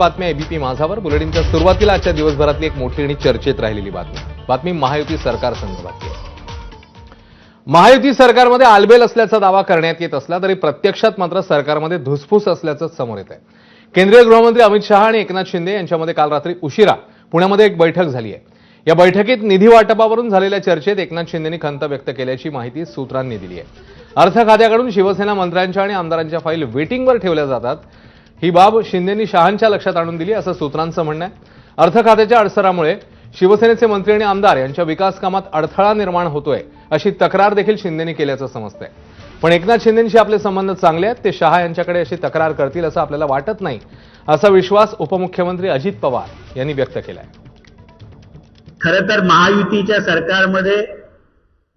बातमी एबीपी माझावर बुलेटिनच्या सुरुवातीला आजच्या दिवसभरातली एक मोठी आणि चर्चेत राहिलेली बातमी महायुती सरकार संदर्भातली आहे. महायुती सरकारमध्ये आलबेल असल्याचा दावा करण्यात येत असला तरी प्रत्यक्षात मात्र सरकारमध्ये धुसफूस असल्याचं समोर येत आहे. केंद्रीय गृहमंत्री अमित शहा आणि एकनाथ शिंदे यांच्यामध्ये काल रात्री उशिरा पुण्यामध्ये एक बैठक झाली आहे. या बैठकीत निधी वाटपावरून झालेल्या चर्चेत एकनाथ शिंदेंनी खंत व्यक्त केल्याची माहिती सूत्रांनी दिली आहे. अर्थ खात्याकडून शिवसेना मंत्र्यांच्या आणि आमदारांच्या फाईल वेटिंगवर ठेवल्या जातात. ही बाब शिंदेंनी शहांच्या लक्षात आणून दिली असं सूत्रांचं म्हणणं आहे. अर्थ खात्याच्या अडसरामुळे शिवसेनेचे मंत्री आणि आमदार यांच्या विकास कामात अडथळा निर्माण होतोय अशी तक्रार देखील शिंदेंनी केल्याचं समजतंय. पण एकनाथ शिंदेंशी आपले संबंध चांगले आहेत, ते शहा यांच्याकडे अशी तक्रार करतील असं आपल्याला वाटत नाही, असा विश्वास उपमुख्यमंत्री अजित पवार यांनी व्यक्त केलाय. खरं तर महायुतीच्या सरकारमध्ये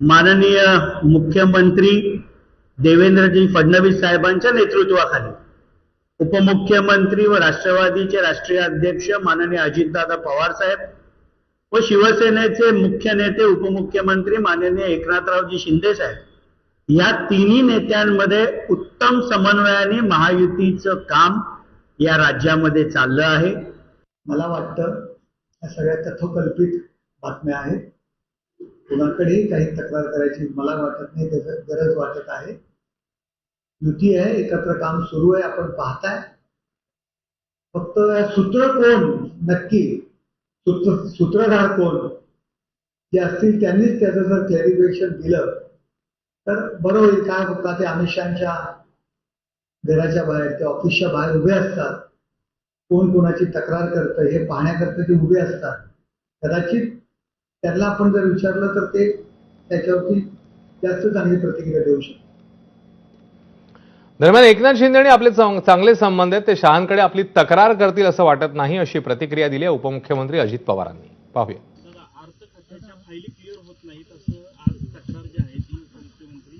माननीय मुख्यमंत्री देवेंद्रजी फडणवीस साहेबांच्या नेतृत्वाखाली उपमुख्यमंत्री व राष्ट्रवादीचे राष्ट्रीय अध्यक्ष माननीय अजितदादा पवार साहेब व शिवसेनेचे मुख्य नेते उपमुख्यमंत्री माननीय एकनाथरावजी शिंदे साहेब या तिन्ही नेत्यांमध्ये उत्तम समन्वयाने महायुतीचं काम या राज्यामध्ये चाललं आहे. मला वाटतं या सगळ्या तथोकल्पित बातम्या आहेत. कुणाकडेही काही तक्रार करायची मला वाटत नाही, गरज वाटत आहे. युती आहे, एकत्र काम सुरू आहे, आपण पाहताय. फक्त सूत्र कोण नक्की, सूत्रधार कोण जे असतील त्यांनीच त्याचं जर क्लॅरिफिकेशन दिलं तर बरं होईल. काय होतं, ते अमित शहांच्या घराच्या बाहेर ते ऑफिसच्या बाहेर उभे असतात. कोण कोणाची तक्रार करतं हे पाहण्याकरता ते उभे असतात. कदाचित त्यांना आपण जर विचारलं तर ते त्याच्यावरती जास्त चांगली प्रतिक्रिया देऊ शकतात. दरम्यान एकनाथ शिंदे आणि आपले चांगले संबंध आहेत, ते शहांकडे आपली तक्रार करतील असं वाटत नाही, अशी प्रतिक्रिया दिली आहे उपमुख्यमंत्री अजित पवारांनी. पाहूया. अर्थ खात्याच्या फायली क्लिअर होत नाहीत असं आज तक्रार जी आहे ती उपमुख्यमंत्री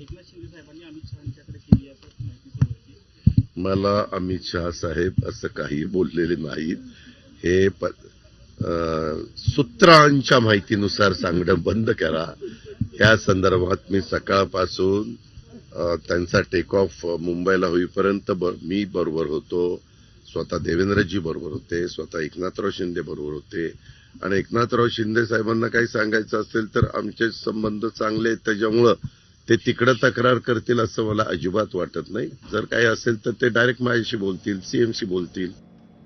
एकनाथ शिंदे साहेबांनी अमित शहांच्याकडे केली असं माहिती समजली. मला अमित शहा साहेब असं काही बोललेले नाहीत. हे सूत्रांच्या माहितीनुसार सांगणं बंद करा. या संदर्भात मी सकाळपासून त्यांचा टेक ऑफ मुंबईला होईपर्यंत मी बरोबर होतो. स्वतः देवेंद्रजी बरोबर होते, स्वतः एकनाथराव शिंदे बरोबर होते. आणि एकनाथराव शिंदे साहेबांना काही सांगायचं असेल तर आमचे संबंध चांगले आहेत, त्याच्यामुळं ते तिकडं तक्रार करतील असं मला अजिबात वाटत नाही. जर काही असेल तर ते डायरेक्ट माझ्याशी बोलतील, सीएमशी बोलतील.